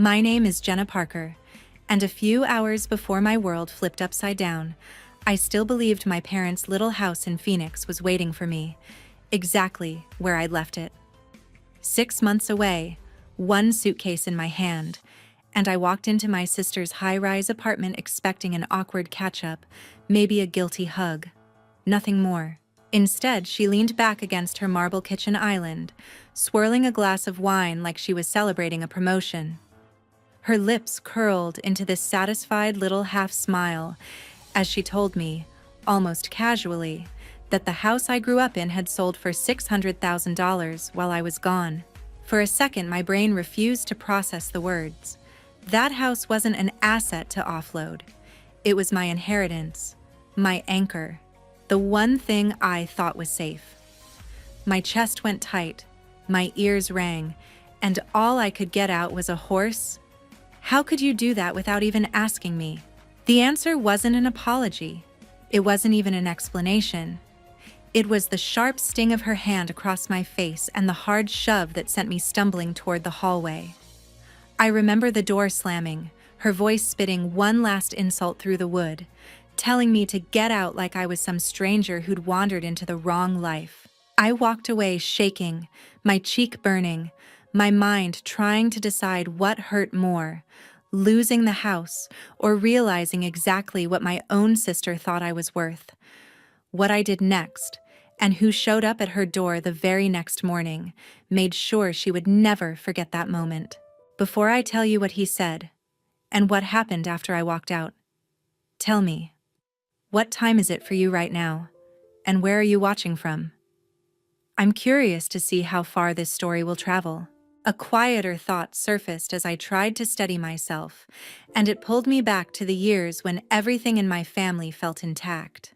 My name is Jenna Parker, and a few hours before my world flipped upside down, I still believed my parents' little house in Phoenix was waiting for me, exactly where I'd left it. 6 months away, one suitcase in my hand, and I walked into my sister's high-rise apartment expecting an awkward catch-up, maybe a guilty hug. Nothing more. Instead, she leaned back against her marble kitchen island, swirling a glass of wine like she was celebrating a promotion. Her lips curled into this satisfied little half-smile as she told me, almost casually, that the house I grew up in had sold for $600,000 while I was gone. For a second, my brain refused to process the words. That house wasn't an asset to offload. It was my inheritance, my anchor, the one thing I thought was safe. My chest went tight, my ears rang, and all I could get out was a hoarse, "How could you do that without even asking me?" The answer wasn't an apology. It wasn't even an explanation. It was the sharp sting of her hand across my face and the hard shove that sent me stumbling toward the hallway. I remember the door slamming, her voice spitting one last insult through the wood, telling me to get out like I was some stranger who'd wandered into the wrong life. I walked away shaking, my cheek burning, my mind trying to decide what hurt more, losing the house or realizing exactly what my own sister thought I was worth. What I did next, and who showed up at her door the very next morning, made sure she would never forget that moment. Before I tell you what he said, and what happened after I walked out, tell me, what time is it for you right now, and where are you watching from? I'm curious to see how far this story will travel. A quieter thought surfaced as I tried to steady myself, and it pulled me back to the years when everything in my family felt intact.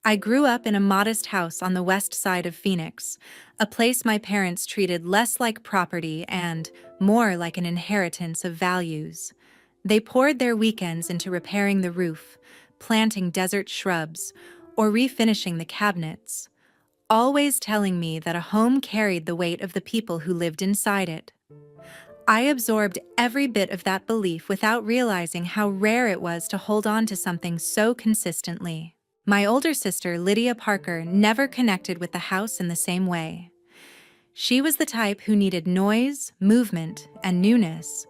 I grew up in a modest house on the west side of Phoenix, a place my parents treated less like property and more like an inheritance of values. They poured their weekends into repairing the roof, planting desert shrubs, or refinishing the cabinets, always telling me that a home carried the weight of the people who lived inside it. I absorbed every bit of that belief without realizing how rare it was to hold on to something so consistently. My older sister, Lydia Parker, never connected with the house in the same way. She was the type who needed noise, movement, and newness.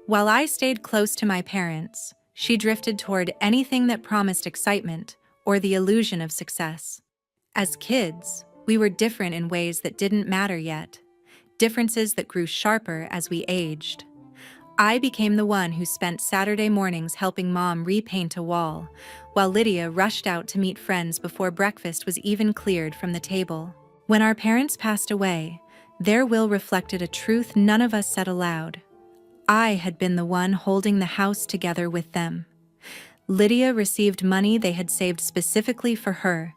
While I stayed close to my parents, she drifted toward anything that promised excitement or the illusion of success. As kids, we were different in ways that didn't matter yet, differences that grew sharper as we aged. I became the one who spent Saturday mornings helping Mom repaint a wall, while Lydia rushed out to meet friends before breakfast was even cleared from the table. When our parents passed away, their will reflected a truth none of us said aloud. I had been the one holding the house together with them. Lydia received money they had saved specifically for her,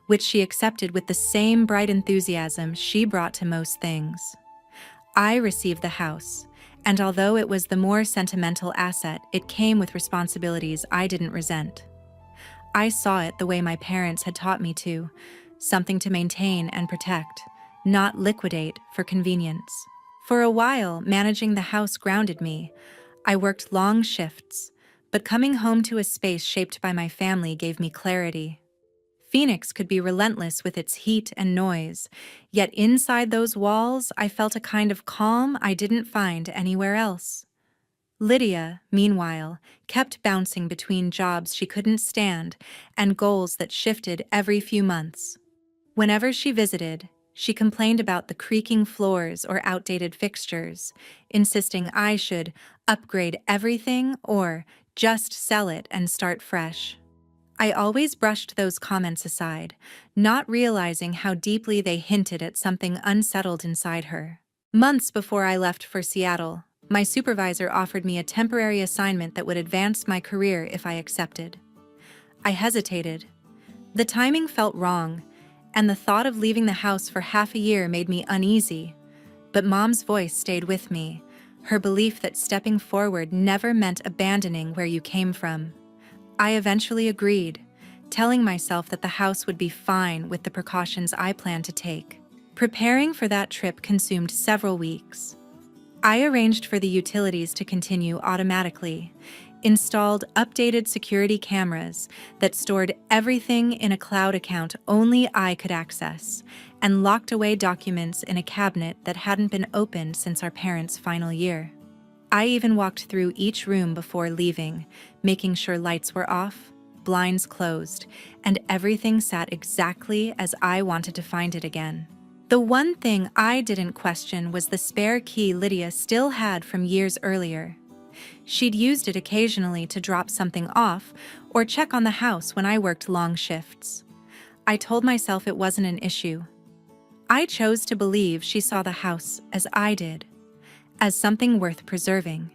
which she accepted with the same bright enthusiasm she brought to most things. I received the house, and although it was the more sentimental asset, it came with responsibilities I didn't resent. I saw it the way my parents had taught me to, something to maintain and protect, not liquidate for convenience. For a while, managing the house grounded me. I worked long shifts, but coming home to a space shaped by my family gave me clarity. Phoenix could be relentless with its heat and noise, yet inside those walls I felt a kind of calm I didn't find anywhere else. Lydia, meanwhile, kept bouncing between jobs she couldn't stand and goals that shifted every few months. Whenever she visited, she complained about the creaking floors or outdated fixtures, insisting I should upgrade everything or just sell it and start fresh. I always brushed those comments aside, not realizing how deeply they hinted at something unsettled inside her. Months before I left for Seattle, my supervisor offered me a temporary assignment that would advance my career if I accepted. I hesitated. The timing felt wrong, and the thought of leaving the house for half a year made me uneasy. But Mom's voice stayed with me, her belief that stepping forward never meant abandoning where you came from. I eventually agreed, telling myself that the house would be fine with the precautions I planned to take. Preparing for that trip consumed several weeks. I arranged for the utilities to continue automatically, installed updated security cameras that stored everything in a cloud account only I could access, and locked away documents in a cabinet that hadn't been opened since our parents' final year. I even walked through each room before leaving, making sure lights were off, blinds closed, and everything sat exactly as I wanted to find it again. The one thing I didn't question was the spare key Lydia still had from years earlier. She'd used it occasionally to drop something off or check on the house when I worked long shifts. I told myself it wasn't an issue. I chose to believe she saw the house as I did, as something worth preserving,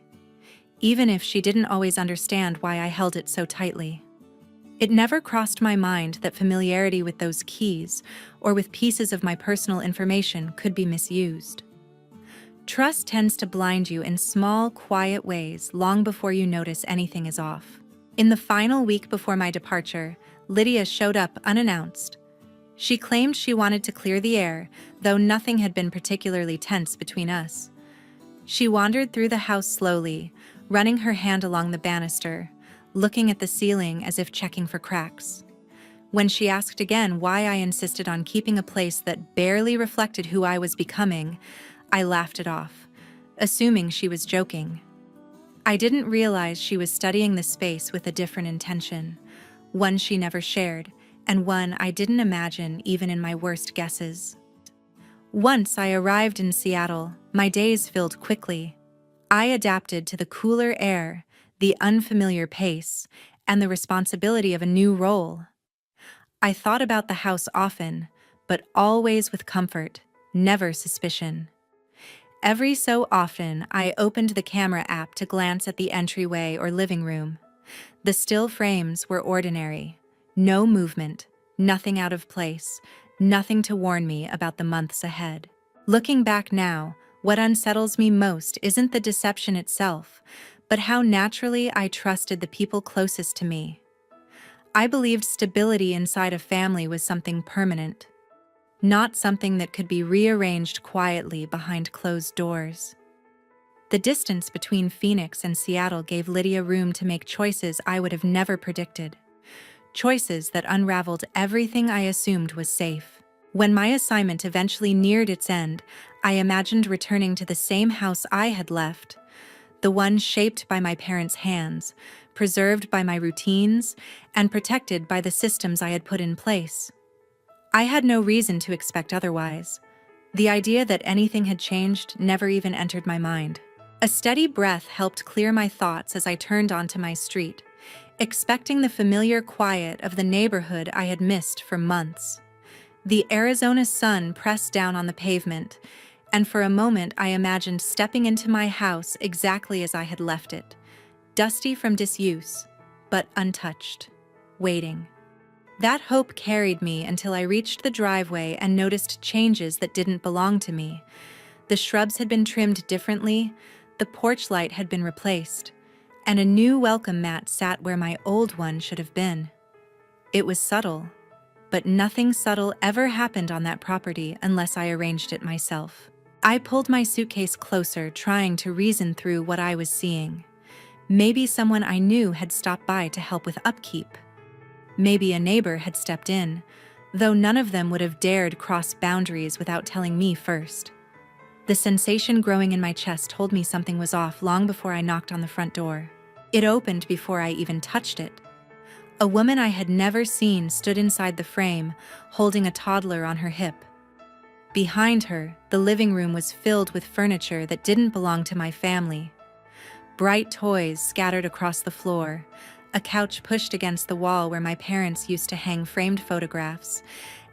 even if she didn't always understand why I held it so tightly. It never crossed my mind that familiarity with those keys or with pieces of my personal information could be misused. Trust tends to blind you in small, quiet ways long before you notice anything is off. In the final week before my departure, Lydia showed up unannounced. She claimed she wanted to clear the air, though nothing had been particularly tense between us. She wandered through the house slowly, running her hand along the banister, looking at the ceiling as if checking for cracks. When she asked again why I insisted on keeping a place that barely reflected who I was becoming, I laughed it off, assuming she was joking. I didn't realize she was studying the space with a different intention, one she never shared, and one I didn't imagine even in my worst guesses. Once I arrived in Seattle, my days filled quickly. I adapted to the cooler air, the unfamiliar pace, and the responsibility of a new role. I thought about the house often, but always with comfort, never suspicion. Every so often, I opened the camera app to glance at the entryway or living room. The still frames were ordinary. No movement, nothing out of place, nothing to warn me about the months ahead. Looking back now, what unsettles me most isn't the deception itself, but how naturally I trusted the people closest to me. I believed stability inside a family was something permanent, not something that could be rearranged quietly behind closed doors. The distance between Phoenix and Seattle gave Lydia room to make choices I would have never predicted. Choices that unraveled everything I assumed was safe. When my assignment eventually neared its end, I imagined returning to the same house I had left, the one shaped by my parents' hands, preserved by my routines, and protected by the systems I had put in place. I had no reason to expect otherwise. The idea that anything had changed never even entered my mind. A steady breath helped clear my thoughts as I turned onto my street, expecting the familiar quiet of the neighborhood I had missed for months. The Arizona sun pressed down on the pavement, and for a moment I imagined stepping into my house exactly as I had left it, dusty from disuse, but untouched, waiting. That hope carried me until I reached the driveway and noticed changes that didn't belong to me. The shrubs had been trimmed differently, the porch light had been replaced, and a new welcome mat sat where my old one should have been. It was subtle, but nothing subtle ever happened on that property unless I arranged it myself. I pulled my suitcase closer, trying to reason through what I was seeing. Maybe someone I knew had stopped by to help with upkeep. Maybe a neighbor had stepped in, though none of them would have dared cross boundaries without telling me first. The sensation growing in my chest told me something was off long before I knocked on the front door. It opened before I even touched it. A woman I had never seen stood inside the frame, holding a toddler on her hip. Behind her, the living room was filled with furniture that didn't belong to my family. Bright toys scattered across the floor, a couch pushed against the wall where my parents used to hang framed photographs,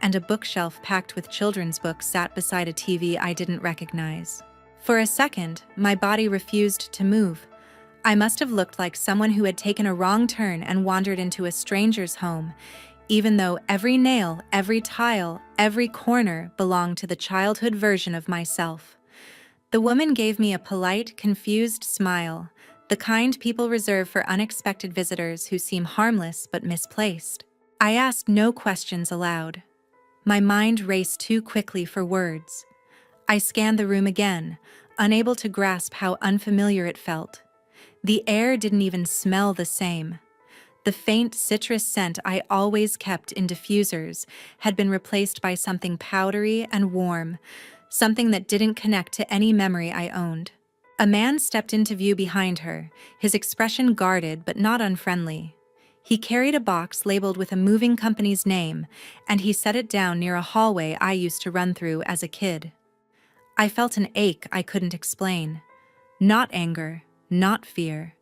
and a bookshelf packed with children's books sat beside a TV I didn't recognize. For a second, my body refused to move. I must have looked like someone who had taken a wrong turn and wandered into a stranger's home, even though every nail, every tile, every corner belonged to the childhood version of myself. The woman gave me a polite, confused smile, the kind people reserve for unexpected visitors who seem harmless but misplaced. I asked no questions aloud. My mind raced too quickly for words. I scanned the room again, unable to grasp how unfamiliar it felt. The air didn't even smell the same. The faint citrus scent I always kept in diffusers had been replaced by something powdery and warm, something that didn't connect to any memory I owned. A man stepped into view behind her, his expression guarded but not unfriendly. He carried a box labeled with a moving company's name, and he set it down near a hallway I used to run through as a kid. I felt an ache I couldn't explain. Not anger, not fear,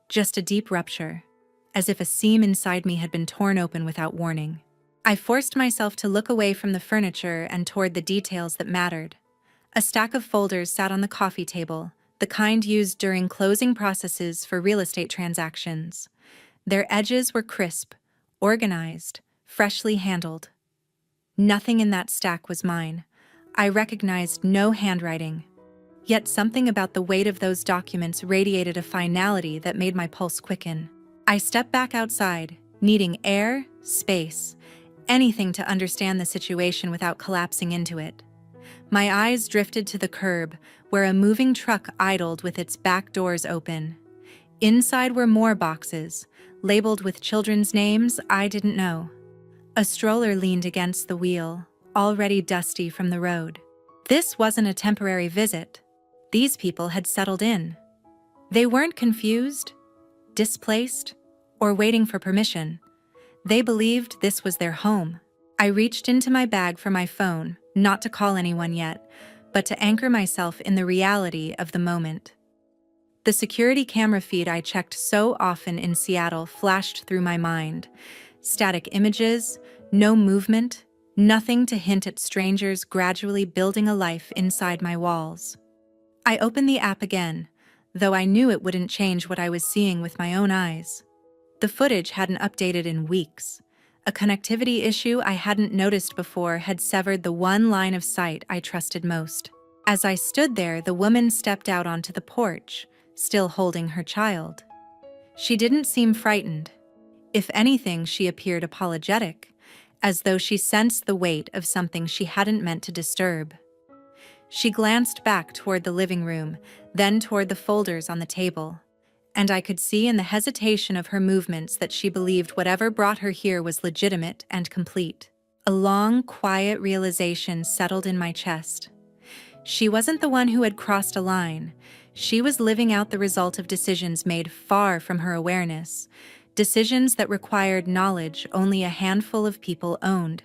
just a deep rupture, as if a seam inside me had been torn open without warning. I forced myself to look away from the furniture and toward the details that mattered. A stack of folders sat on the coffee table, the kind used during closing processes for real estate transactions. Their edges were crisp, organized, freshly handled. Nothing in that stack was mine. I recognized no handwriting. Yet something about the weight of those documents radiated a finality that made my pulse quicken. I stepped back outside, needing air, space, anything to understand the situation without collapsing into it. My eyes drifted to the curb, where a moving truck idled with its back doors open. Inside were more boxes, labeled with children's names I didn't know. A stroller leaned against the wheel, already dusty from the road. This wasn't a temporary visit. These people had settled in. They weren't confused, displaced, or waiting for permission. They believed this was their home. I reached into my bag for my phone, not to call anyone yet, but to anchor myself in the reality of the moment. The security camera feed I checked so often in Seattle flashed through my mind. Static images, no movement, nothing to hint at strangers gradually building a life inside my walls. I opened the app again, though I knew it wouldn't change what I was seeing with my own eyes. The footage hadn't updated in weeks. A connectivity issue I hadn't noticed before had severed the one line of sight I trusted most. As I stood there, the woman stepped out onto the porch, still holding her child. She didn't seem frightened. If anything, she appeared apologetic, as though she sensed the weight of something she hadn't meant to disturb. She glanced back toward the living room, then toward the folders on the table, and I could see in the hesitation of her movements that she believed whatever brought her here was legitimate and complete. A long, quiet realization settled in my chest. She wasn't the one who had crossed a line. She was living out the result of decisions made far from her awareness, decisions that required knowledge only a handful of people owned.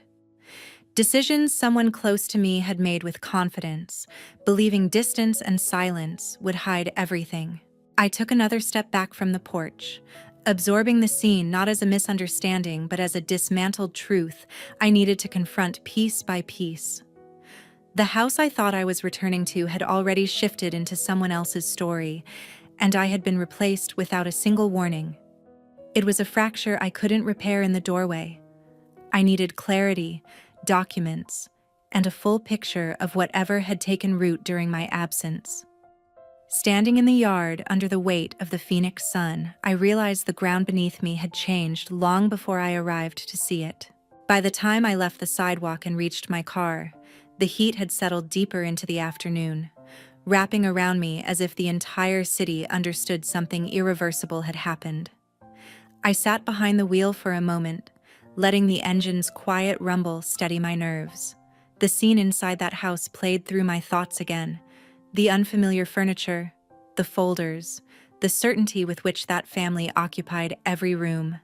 Decisions someone close to me had made with confidence, believing distance and silence would hide everything. I took another step back from the porch, absorbing the scene not as a misunderstanding but as a dismantled truth I needed to confront piece by piece. The house I thought I was returning to had already shifted into someone else's story, and I had been replaced without a single warning. It was a fracture I couldn't repair in the doorway. I needed clarity, documents, and a full picture of whatever had taken root during my absence. Standing in the yard under the weight of the Phoenix sun, I realized the ground beneath me had changed long before I arrived to see it. By the time I left the sidewalk and reached my car, the heat had settled deeper into the afternoon, wrapping around me as if the entire city understood something irreversible had happened. I sat behind the wheel for a moment, letting the engine's quiet rumble steady my nerves. The scene inside that house played through my thoughts again. The unfamiliar furniture, the folders, the certainty with which that family occupied every room.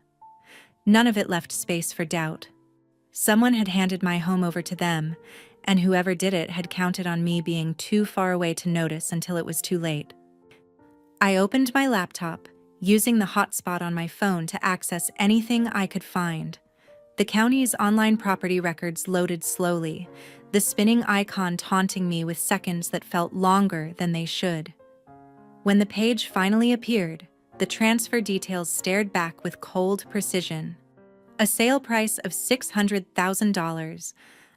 None of it left space for doubt. Someone had handed my home over to them, and whoever did it had counted on me being too far away to notice until it was too late. I opened my laptop, using the hotspot on my phone to access anything I could find. The county's online property records loaded slowly, the spinning icon taunting me with seconds that felt longer than they should. When the page finally appeared, the transfer details stared back with cold precision. A sale price of $600,000,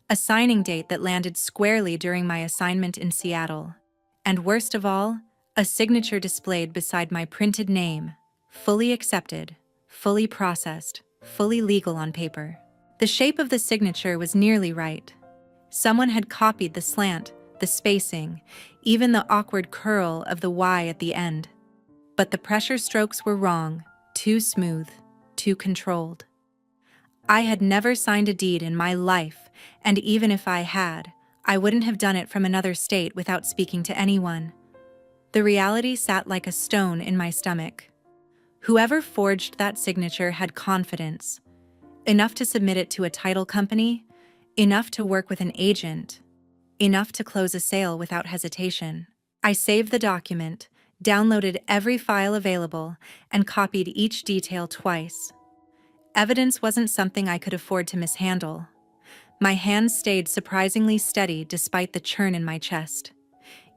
a signing date that landed squarely during my assignment in Seattle, and worst of all, a signature displayed beside my printed name, fully accepted, fully processed, fully legal on paper. The shape of the signature was nearly right. Someone had copied the slant, the spacing, even the awkward curl of the Y at the end. But the pressure strokes were wrong, too smooth, too controlled. I had never signed a deed in my life, and even if I had, I wouldn't have done it from another state without speaking to anyone. The reality sat like a stone in my stomach. Whoever forged that signature had confidence, enough to submit it to a title company, enough to work with an agent, enough to close a sale without hesitation. I saved the document, downloaded every file available, and copied each detail twice. Evidence wasn't something I could afford to mishandle. My hands stayed surprisingly steady despite the churn in my chest.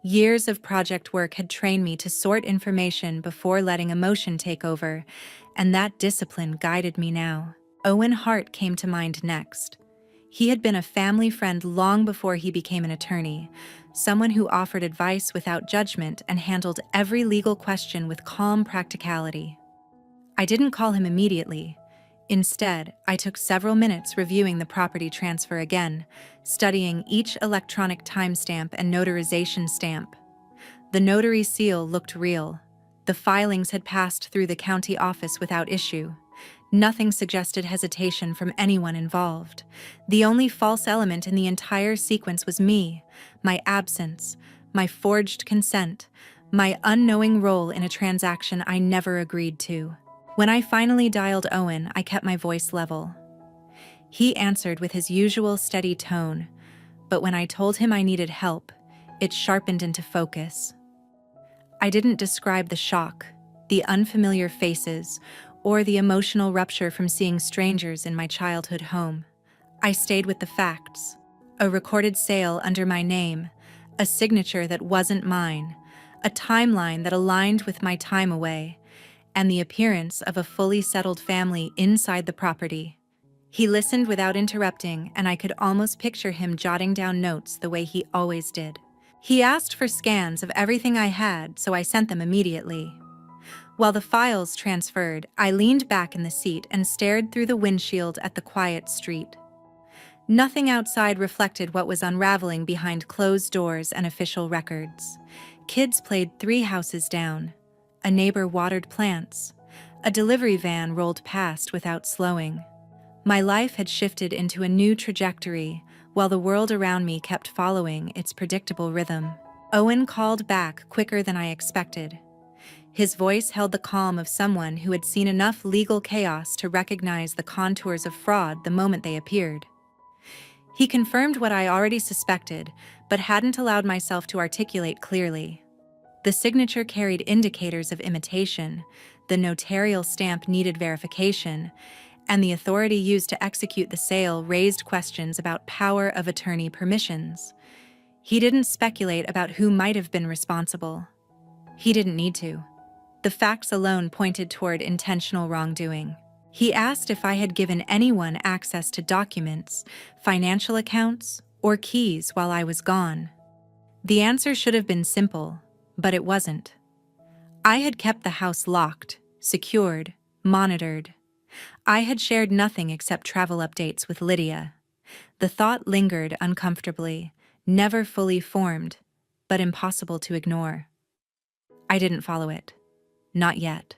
Years of project work had trained me to sort information before letting emotion take over, and that discipline guided me now. Owen Hart came to mind next. He had been a family friend long before he became an attorney, someone who offered advice without judgment and handled every legal question with calm practicality. I didn't call him immediately. Instead, I took several minutes reviewing the property transfer again, studying each electronic timestamp and notarization stamp. The notary seal looked real. The filings had passed through the county office without issue. Nothing suggested hesitation from anyone involved. The only false element in the entire sequence was me, my absence, my forged consent, my unknowing role in a transaction I never agreed to. When I finally dialed Owen, I kept my voice level. He answered with his usual steady tone, but when I told him I needed help, it sharpened into focus. I didn't describe the shock, the unfamiliar faces, or the emotional rupture from seeing strangers in my childhood home. I stayed with the facts: a recorded sale under my name, a signature that wasn't mine, a timeline that aligned with my time away, and the appearance of a fully settled family inside the property. He listened without interrupting, and I could almost picture him jotting down notes the way he always did. He asked for scans of everything I had, so I sent them immediately. While the files transferred, I leaned back in the seat and stared through the windshield at the quiet street. Nothing outside reflected what was unraveling behind closed doors and official records. Kids played 3 houses down. A neighbor watered plants. A delivery van rolled past without slowing. My life had shifted into a new trajectory, while the world around me kept following its predictable rhythm. Owen called back quicker than I expected. His voice held the calm of someone who had seen enough legal chaos to recognize the contours of fraud the moment they appeared. He confirmed what I already suspected, but hadn't allowed myself to articulate clearly. The signature carried indicators of imitation, the notarial stamp needed verification, and the authority used to execute the sale raised questions about power of attorney permissions. He didn't speculate about who might have been responsible. He didn't need to. The facts alone pointed toward intentional wrongdoing. He asked if I had given anyone access to documents, financial accounts, or keys while I was gone. The answer should have been simple, but it wasn't. I had kept the house locked, secured, monitored. I had shared nothing except travel updates with Lydia. The thought lingered uncomfortably, never fully formed, but impossible to ignore. I didn't follow it. Not yet.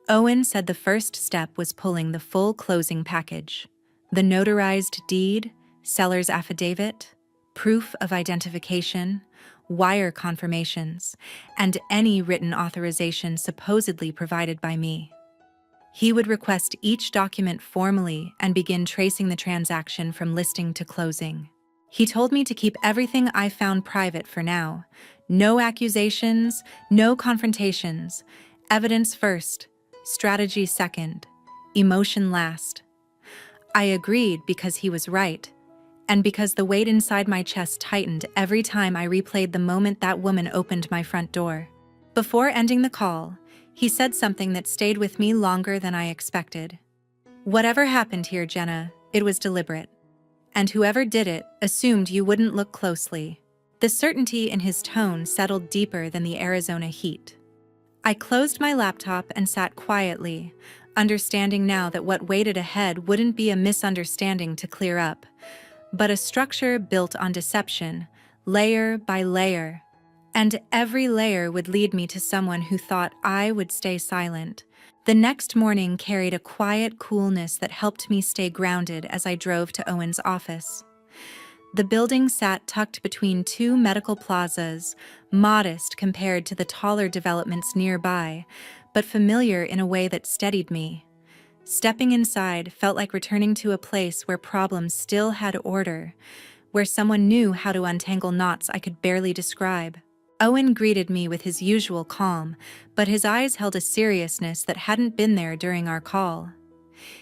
Owen said the first step was pulling the full closing package: the notarized deed, seller's affidavit, proof of identification, wire confirmations, and any written authorization supposedly provided by me. He would request each document formally and begin tracing the transaction from listing to closing. He told me to keep everything I found private for now. No accusations, no confrontations. Evidence first, strategy second, emotion last. I agreed because he was right, and because the weight inside my chest tightened every time I replayed the moment that woman opened my front door. Before ending the call, he said something that stayed with me longer than I expected. "Whatever happened here, Jenna, it was deliberate. And whoever did it assumed you wouldn't look closely." The certainty in his tone settled deeper than the Arizona heat. I closed my laptop and sat quietly, understanding now that what waited ahead wouldn't be a misunderstanding to clear up, but a structure built on deception, layer by layer. And every layer would lead me to someone who thought I would stay silent. The next morning carried a quiet coolness that helped me stay grounded as I drove to Owen's office. The building sat tucked between two medical plazas, modest compared to the taller developments nearby, but familiar in a way that steadied me. Stepping inside felt like returning to a place where problems still had order, where someone knew how to untangle knots I could barely describe. Owen greeted me with his usual calm, but his eyes held a seriousness that hadn't been there during our call.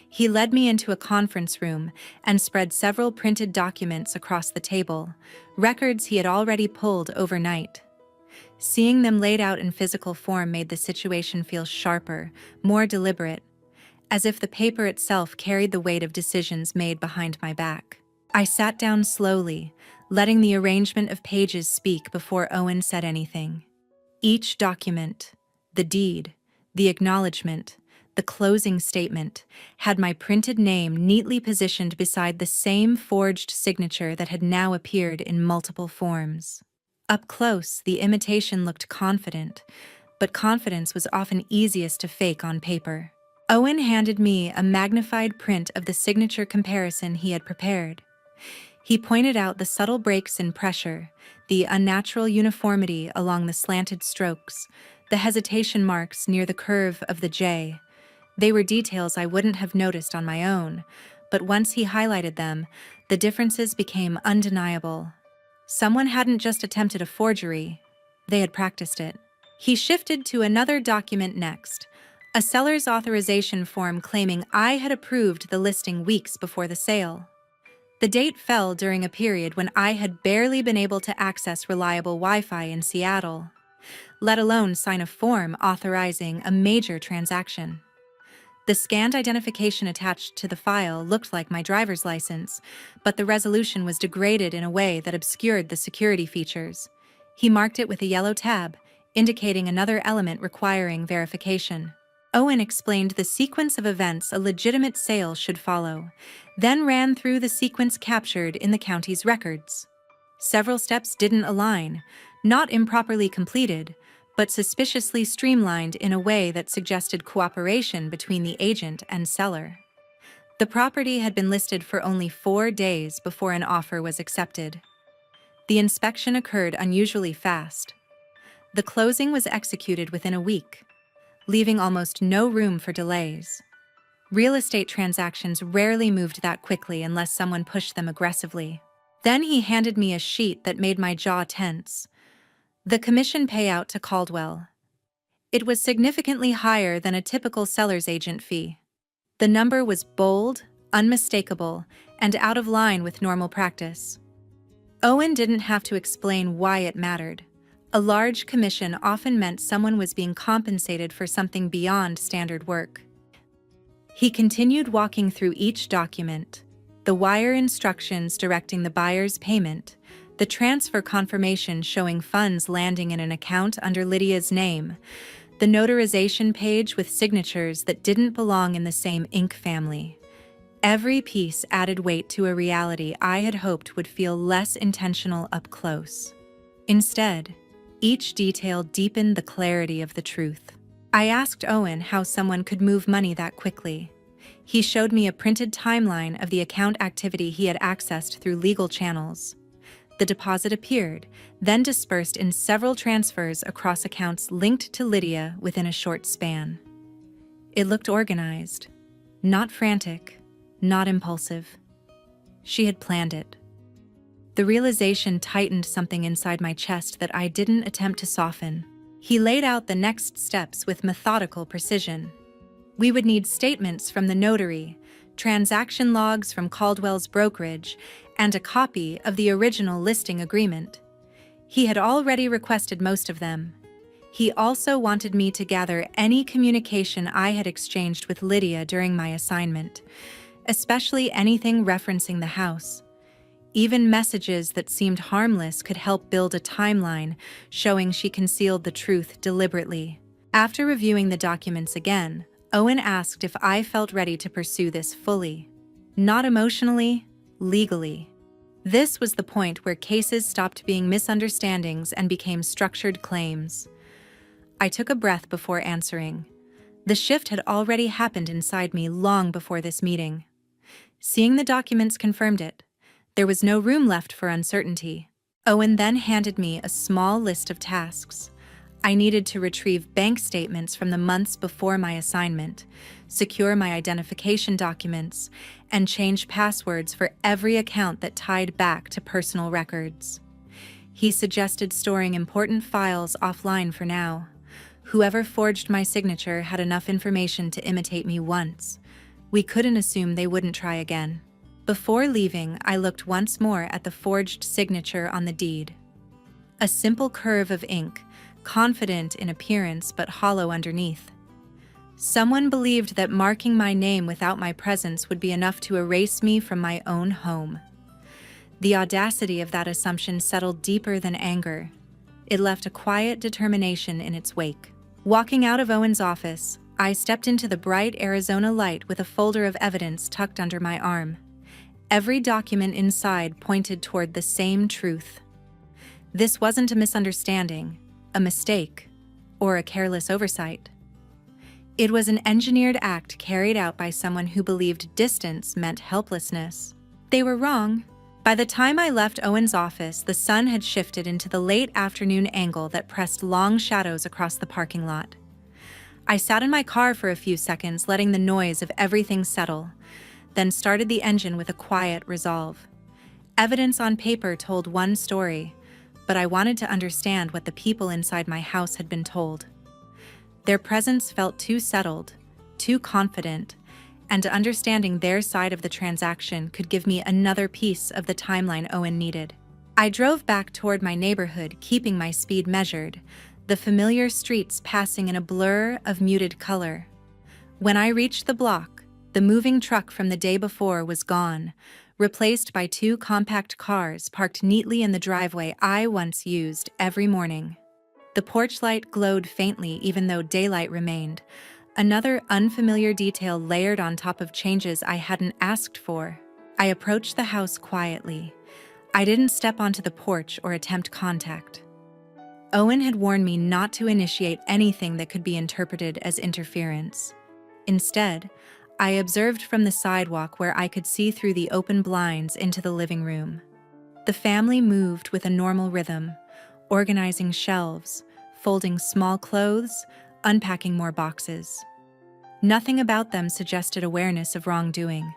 He led me into a conference room and spread several printed documents across the table, records he had already pulled overnight. Seeing them laid out in physical form made the situation feel sharper, more deliberate, as if the paper itself carried the weight of decisions made behind my back. I sat down slowly, letting the arrangement of pages speak before Owen said anything. Each document, the deed, the acknowledgement, the closing statement, had my printed name neatly positioned beside the same forged signature that had now appeared in multiple forms. Up close, the imitation looked confident, but confidence was often easiest to fake on paper. Owen handed me a magnified print of the signature comparison he had prepared. He pointed out the subtle breaks in pressure, the unnatural uniformity along the slanted strokes, the hesitation marks near the curve of the J. They were details I wouldn't have noticed on my own, but once he highlighted them, the differences became undeniable. Someone hadn't just attempted a forgery, they had practiced it. He shifted to another document next, a seller's authorization form claiming I had approved the listing weeks before the sale. The date fell during a period when I had barely been able to access reliable Wi-Fi in Seattle, let alone sign a form authorizing a major transaction. The scanned identification attached to the file looked like my driver's license, but the resolution was degraded in a way that obscured the security features. He marked it with a yellow tab, indicating another element requiring verification. Owen explained the sequence of events a legitimate sale should follow, then ran through the sequence captured in the county's records. Several steps didn't align, not improperly completed, but suspiciously streamlined in a way that suggested cooperation between the agent and seller. The property had been listed for only 4 days before an offer was accepted. The inspection occurred unusually fast. The closing was executed within a week, leaving almost no room for delays. Real estate transactions rarely moved that quickly unless someone pushed them aggressively. Then he handed me a sheet that made my jaw tense. The commission payout to Caldwell. It was significantly higher than a typical seller's agent fee. The number was bold, unmistakable, and out of line with normal practice. Owen didn't have to explain why it mattered. A large commission often meant someone was being compensated for something beyond standard work. He continued walking through each document, the wire instructions directing the buyer's payment, the transfer confirmation showing funds landing in an account under Lydia's name, the notarization page with signatures that didn't belong in the same ink family. Every piece added weight to a reality I had hoped would feel less intentional up close. Instead, each detail deepened the clarity of the truth. I asked Owen how someone could move money that quickly. He showed me a printed timeline of the account activity he had accessed through legal channels. The deposit appeared, then dispersed in several transfers across accounts linked to Lydia within a short span. It looked organized, not frantic, not impulsive. She had planned it. The realization tightened something inside my chest that I didn't attempt to soften. He laid out the next steps with methodical precision. We would need statements from the notary, transaction logs from Caldwell's brokerage, and a copy of the original listing agreement. He had already requested most of them. He also wanted me to gather any communication I had exchanged with Lydia during my assignment, especially anything referencing the house. Even messages that seemed harmless could help build a timeline showing she concealed the truth deliberately. After reviewing the documents again, Owen asked if I felt ready to pursue this fully. Not emotionally, legally. This was the point where cases stopped being misunderstandings and became structured claims. I took a breath before answering. The shift had already happened inside me long before this meeting. Seeing the documents confirmed it. There was no room left for uncertainty. Owen then handed me a small list of tasks. I needed to retrieve bank statements from the months before my assignment, secure my identification documents, and change passwords for every account that tied back to personal records. He suggested storing important files offline for now. Whoever forged my signature had enough information to imitate me once. We couldn't assume they wouldn't try again. Before leaving, I looked once more at the forged signature on the deed. A simple curve of ink, confident in appearance but hollow underneath. Someone believed that marking my name without my presence would be enough to erase me from my own home. The audacity of that assumption settled deeper than anger. It left a quiet determination in its wake. Walking out of Owen's office, I stepped into the bright Arizona light with a folder of evidence tucked under my arm. Every document inside pointed toward the same truth. This wasn't a misunderstanding, a mistake, or a careless oversight. It was an engineered act carried out by someone who believed distance meant helplessness. They were wrong. By the time I left Owen's office, the sun had shifted into the late afternoon angle that pressed long shadows across the parking lot. I sat in my car for a few seconds, letting the noise of everything settle, then started the engine with a quiet resolve. Evidence on paper told one story, but I wanted to understand what the people inside my house had been told. Their presence felt too settled, too confident, and understanding their side of the transaction could give me another piece of the timeline Owen needed. I drove back toward my neighborhood, keeping my speed measured, the familiar streets passing in a blur of muted color. When I reached the block, the moving truck from the day before was gone, replaced by two compact cars parked neatly in the driveway I once used every morning. The porch light glowed faintly even though daylight remained, another unfamiliar detail layered on top of changes I hadn't asked for. I approached the house quietly. I didn't step onto the porch or attempt contact. Owen had warned me not to initiate anything that could be interpreted as interference. Instead, I observed from the sidewalk where I could see through the open blinds into the living room. The family moved with a normal rhythm, organizing shelves, folding small clothes, unpacking more boxes. Nothing about them suggested awareness of wrongdoing.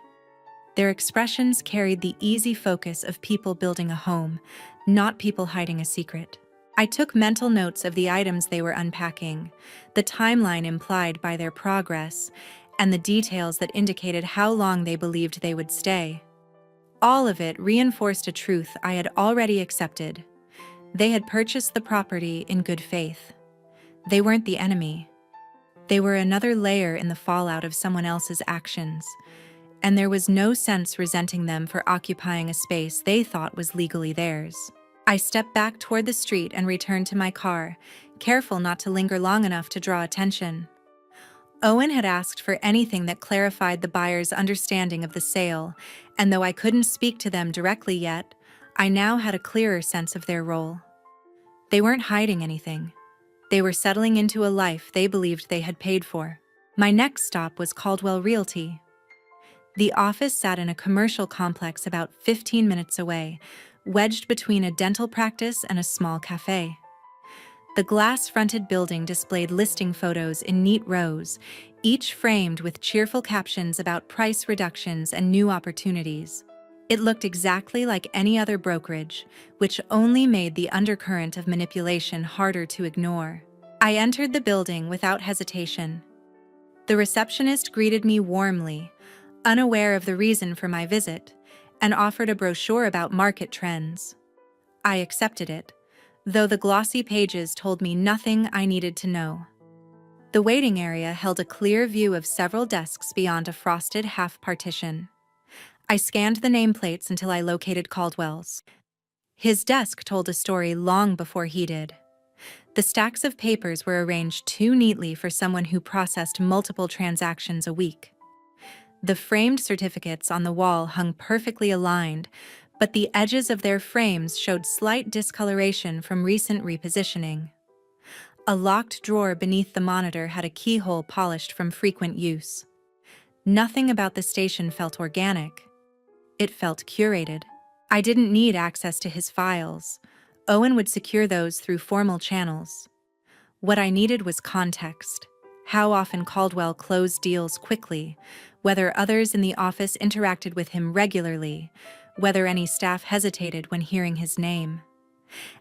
Their expressions carried the easy focus of people building a home, not people hiding a secret. I took mental notes of the items they were unpacking, the timeline implied by their progress, and the details that indicated how long they believed they would stay. All of it reinforced a truth I had already accepted. They had purchased the property in good faith. They weren't the enemy. They were another layer in the fallout of someone else's actions, and there was no sense resenting them for occupying a space they thought was legally theirs. I stepped back toward the street and returned to my car, careful not to linger long enough to draw attention. Owen had asked for anything that clarified the buyer's understanding of the sale, and though I couldn't speak to them directly yet, I now had a clearer sense of their role. They weren't hiding anything. They were settling into a life they believed they had paid for. My next stop was Caldwell Realty. The office sat in a commercial complex about 15 minutes away, wedged between a dental practice and a small cafe. The glass-fronted building displayed listing photos in neat rows, each framed with cheerful captions about price reductions and new opportunities. It looked exactly like any other brokerage, which only made the undercurrent of manipulation harder to ignore. I entered the building without hesitation. The receptionist greeted me warmly, unaware of the reason for my visit, and offered a brochure about market trends. I accepted it, though the glossy pages told me nothing I needed to know. The waiting area held a clear view of several desks beyond a frosted half partition. I scanned the nameplates until I located Caldwell's. His desk told a story long before he did. The stacks of papers were arranged too neatly for someone who processed multiple transactions a week. The framed certificates on the wall hung perfectly aligned, but the edges of their frames showed slight discoloration from recent repositioning. A locked drawer beneath the monitor had a keyhole polished from frequent use. Nothing about the station felt organic. It felt curated. I didn't need access to his files. Owen would secure those through formal channels. What I needed was context. How often Caldwell closed deals quickly, whether others in the office interacted with him regularly, whether any staff hesitated when hearing his name.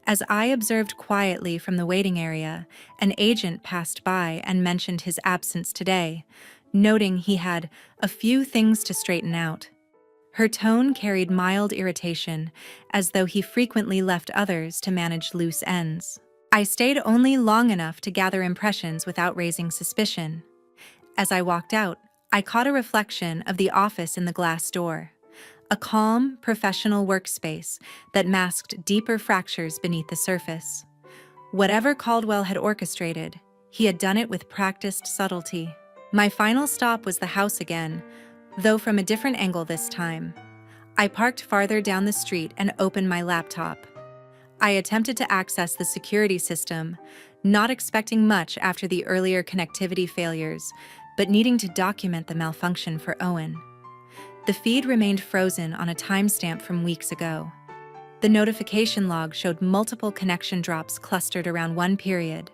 As I observed quietly from the waiting area, an agent passed by and mentioned his absence today, noting he had a few things to straighten out. Her tone carried mild irritation, as though he frequently left others to manage loose ends. I stayed only long enough to gather impressions without raising suspicion. As I walked out, I caught a reflection of the office in the glass door. A calm, professional workspace that masked deeper fractures beneath the surface. Whatever Caldwell had orchestrated, he had done it with practiced subtlety. My final stop was the house again, though from a different angle this time. I parked farther down the street and opened my laptop. I attempted to access the security system, not expecting much after the earlier connectivity failures, but needing to document the malfunction for Owen. The feed remained frozen on a timestamp from weeks ago. The notification log showed multiple connection drops clustered around one period,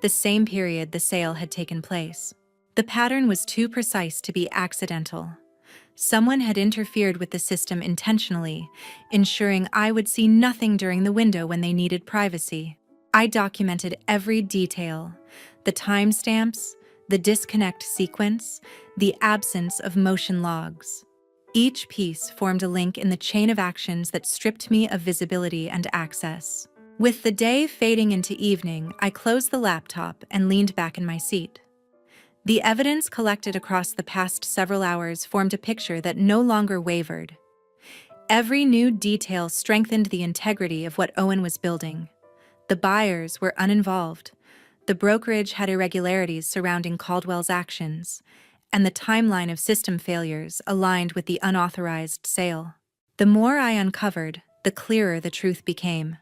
the same period the sale had taken place. The pattern was too precise to be accidental. Someone had interfered with the system intentionally, ensuring I would see nothing during the window when they needed privacy. I documented every detail: the timestamps, the disconnect sequence, the absence of motion logs. Each piece formed a link in the chain of actions that stripped me of visibility and access. With the day fading into evening, I closed the laptop and leaned back in my seat. The evidence collected across the past several hours formed a picture that no longer wavered. Every new detail strengthened the integrity of what Owen was building. The buyers were uninvolved. The brokerage had irregularities surrounding Caldwell's actions, and the timeline of system failures aligned with the unauthorized sale. The more I uncovered, the clearer the truth became.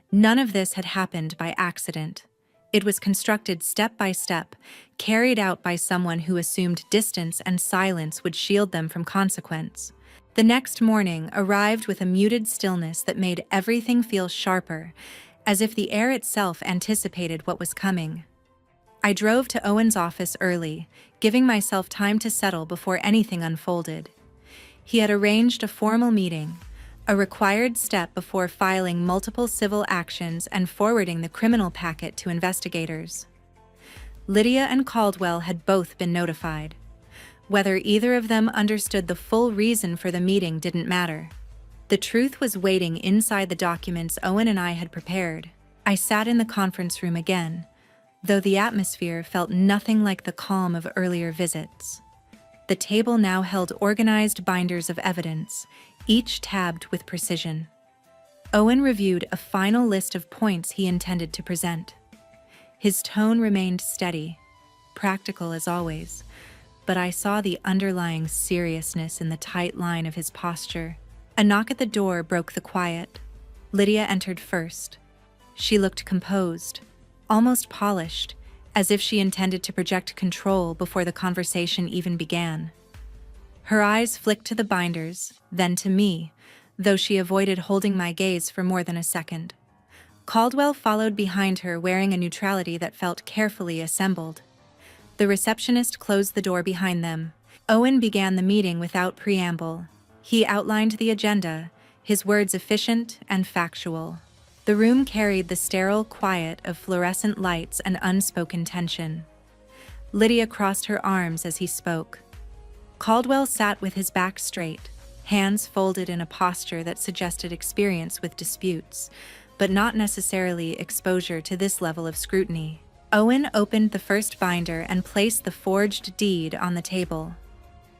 None of this had happened by accident. It was constructed step by step, carried out by someone who assumed distance and silence would shield them from consequence. The next morning arrived with a muted stillness that made everything feel sharper, as if the air itself anticipated what was coming. I drove to Owen's office early, giving myself time to settle before anything unfolded. He had arranged a formal meeting, a required step before filing multiple civil actions and forwarding the criminal packet to investigators. Lydia and Caldwell had both been notified. Whether either of them understood the full reason for the meeting didn't matter. The truth was waiting inside the documents Owen and I had prepared. I sat in the conference room again, though the atmosphere felt nothing like the calm of earlier visits. The table now held organized binders of evidence, each tabbed with precision. Owen reviewed a final list of points he intended to present. His tone remained steady, practical as always, but I saw the underlying seriousness in the tight line of his posture. A knock at the door broke the quiet. Lydia entered first. She looked composed, almost polished, as if she intended to project control before the conversation even began. Her eyes flicked to the binders, then to me, though she avoided holding my gaze for more than a second. Caldwell followed behind her, wearing a neutrality that felt carefully assembled. The receptionist closed the door behind them. Owen began the meeting without preamble. He outlined the agenda, his words efficient and factual. The room carried the sterile quiet of fluorescent lights and unspoken tension. Lydia crossed her arms as he spoke. Caldwell sat with his back straight, hands folded in a posture that suggested experience with disputes, but not necessarily exposure to this level of scrutiny. Owen opened the first binder and placed the forged deed on the table.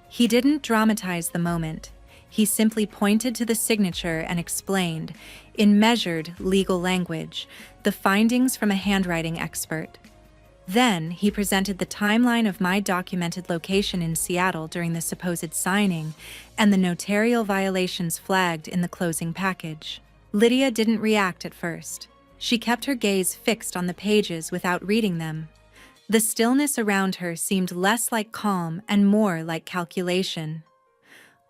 He didn't dramatize the moment. He simply pointed to the signature and explained, in measured legal language, the findings from a handwriting expert. Then he presented the timeline of my documented location in Seattle during the supposed signing and the notarial violations flagged in the closing package. Lydia didn't react at first. She kept her gaze fixed on the pages without reading them. The stillness around her seemed less like calm and more like calculation.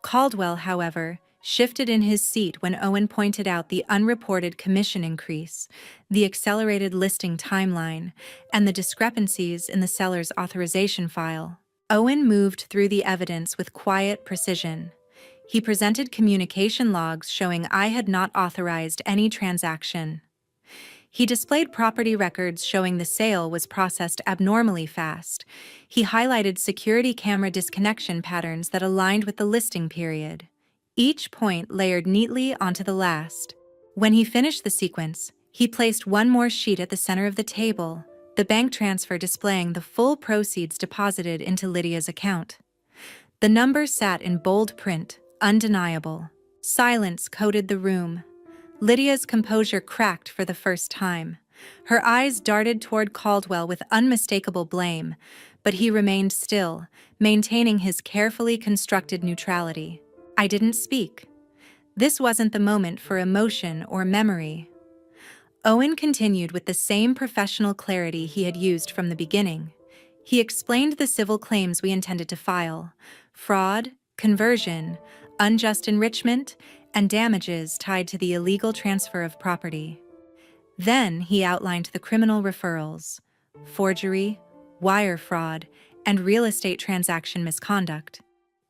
Caldwell, however, shifted in his seat when Owen pointed out the unreported commission increase, the accelerated listing timeline, and the discrepancies in the seller's authorization file. Owen moved through the evidence with quiet precision. He presented communication logs showing I had not authorized any transaction. He displayed property records showing the sale was processed abnormally fast. He highlighted security camera disconnection patterns that aligned with the listing period. Each point layered neatly onto the last. When he finished the sequence, he placed one more sheet at the center of the table, the bank transfer displaying the full proceeds deposited into Lydia's account. The number sat in bold print, undeniable. Silence coated the room. Lydia's composure cracked for the first time. Her eyes darted toward Caldwell with unmistakable blame, but he remained still, maintaining his carefully constructed neutrality. I didn't speak. This wasn't the moment for emotion or memory. Owen continued with the same professional clarity he had used from the beginning. He explained the civil claims we intended to file: fraud, conversion, unjust enrichment, and damages tied to the illegal transfer of property. Then he outlined the criminal referrals: forgery, wire fraud, and real estate transaction misconduct,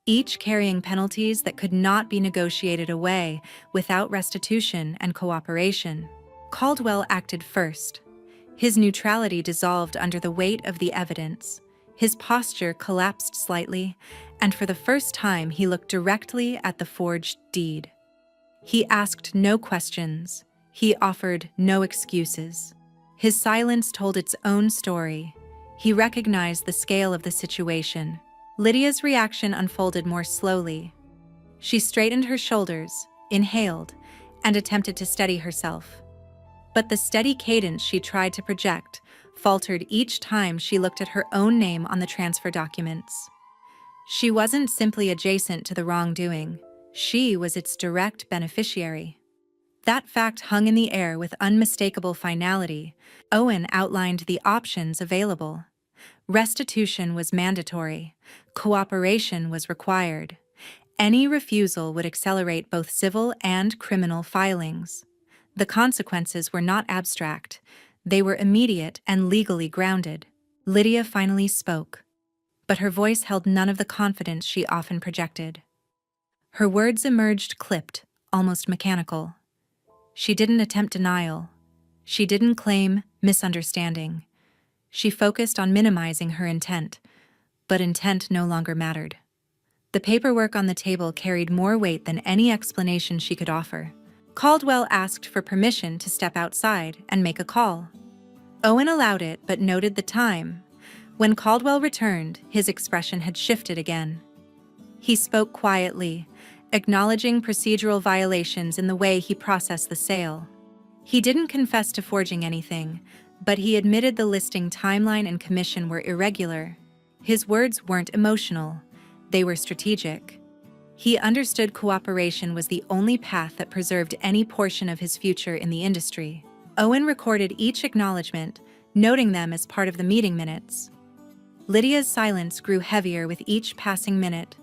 each carrying penalties that could not be negotiated away without restitution and cooperation. Caldwell acted first. His neutrality dissolved under the weight of the evidence. His posture collapsed slightly, and for the first time he looked directly at the forged deed. He asked no questions. He offered no excuses. His silence told its own story. He recognized the scale of the situation. Lydia's reaction unfolded more slowly. She straightened her shoulders, inhaled, and attempted to steady herself. But the steady cadence she tried to project faltered each time she looked at her own name on the transfer documents. She wasn't simply adjacent to the wrongdoing. She was its direct beneficiary. That fact hung in the air with unmistakable finality. Owen outlined the options available. Restitution was mandatory. Cooperation was required. Any refusal would accelerate both civil and criminal filings. The consequences were not abstract. They were immediate and legally grounded. Lydia finally spoke, but her voice held none of the confidence she often projected. Her words emerged clipped, almost mechanical. She didn't attempt denial. She didn't claim misunderstanding. She focused on minimizing her intent, but intent no longer mattered. The paperwork on the table carried more weight than any explanation she could offer. Caldwell asked for permission to step outside and make a call. Owen allowed it, but noted the time. When Caldwell returned, his expression had shifted again. He spoke quietly, acknowledging procedural violations in the way he processed the sale. He didn't confess to forging anything, but he admitted the listing timeline and commission were irregular. His words weren't emotional, they were strategic. He understood cooperation was the only path that preserved any portion of his future in the industry. Owen recorded each acknowledgement, noting them as part of the meeting minutes. Lydia's silence grew heavier with each passing minute.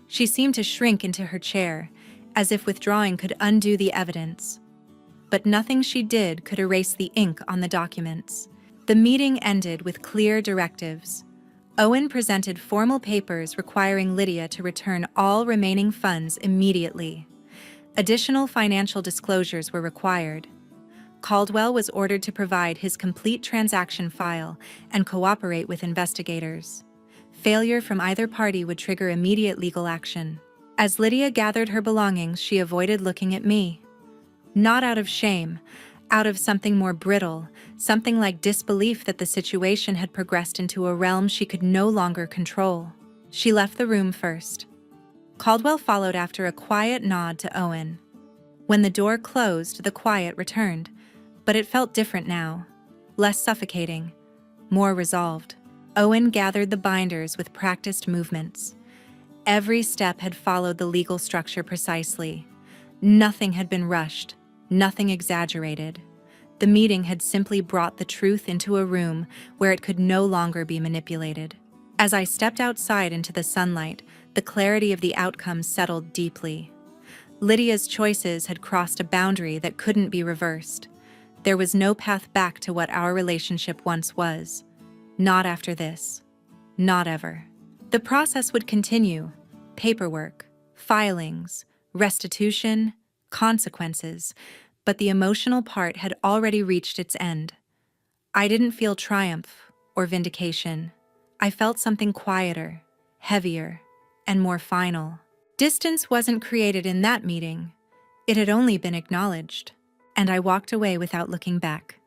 She seemed to shrink into her chair, as if withdrawing could undo the evidence. But nothing she did could erase the ink on the documents. The meeting ended with clear directives. Owen presented formal papers requiring Lydia to return all remaining funds immediately. Additional financial disclosures were required. Caldwell was ordered to provide his complete transaction file and cooperate with investigators. Failure from either party would trigger immediate legal action. As Lydia gathered her belongings, she avoided looking at me. Not out of shame, out of something more brittle, something like disbelief that the situation had progressed into a realm she could no longer control. She left the room first. Caldwell followed after a quiet nod to Owen. When the door closed, the quiet returned, but it felt different now, less suffocating, more resolved. Owen gathered the binders with practiced movements. Every step had followed the legal structure precisely. Nothing had been rushed, nothing exaggerated. The meeting had simply brought the truth into a room where it could no longer be manipulated. As I stepped outside into the sunlight, the clarity of the outcome settled deeply. Lydia's choices had crossed a boundary that couldn't be reversed. There was no path back to what our relationship once was. Not after this. Not ever. The process would continue. Paperwork, filings, restitution, consequences, but the emotional part had already reached its end. I didn't feel triumph or vindication. I felt something quieter, heavier, and more final. Distance wasn't created in that meeting. It had only been acknowledged, and I walked away without looking back.